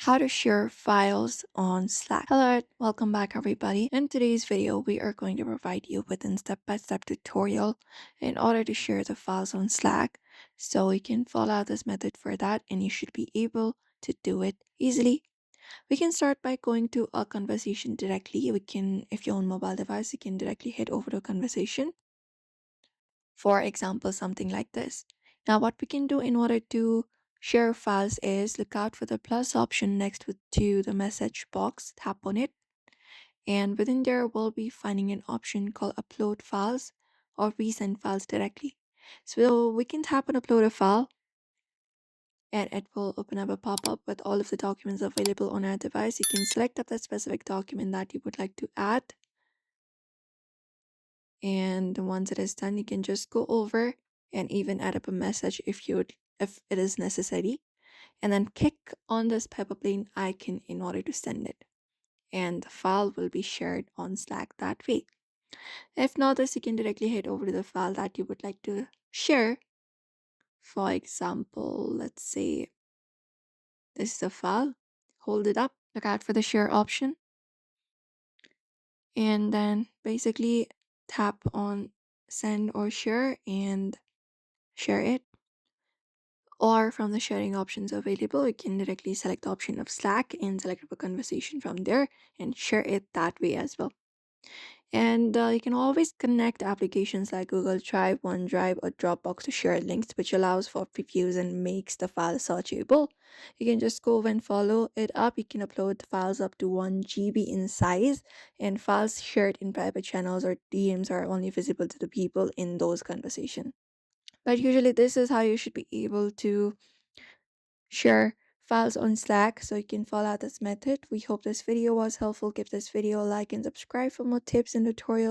How to share files on Slack. Hello, welcome back everybody. In today's video, we are going to provide you with a step-by-step tutorial in order to share the files on Slack. So you can follow this method for that and you should be able to do it easily. We can start by going to a conversation directly. If you're on mobile device, you can directly head over to conversation. For example, something like this. Now, what we can do in order to share files is look out for the plus option next to the message box, tap on it, and within there we'll be finding an option called upload files or resend files directly. So we can tap on upload a file and it will open up a pop-up with all of the documents available on our device. You can select up that specific document that you would like to add, and once it is done you can just go over and even add up a message if it is necessary, and then click on this paper plane icon in order to send it, and the file will be shared on Slack that way. If not this, you can directly head over to the file that you would like to share. For example, let's say this is a file. Hold it up, look out for the share option, and then basically tap on send or share and share it. Or from the sharing options available, you can directly select the option of Slack and select a conversation from there and share it that way as well. And you can always connect applications like Google Drive, OneDrive, or Dropbox to share links, which allows for previews and makes the file searchable. You can just go and follow it up. You can upload files up to 1 GB in size, and files shared in private channels or DMs are only visible to the people in those conversations. But usually, this is how you should be able to share files on Slack, so you can follow this method. We hope this video was helpful. Give this video a like and subscribe for more tips and tutorials.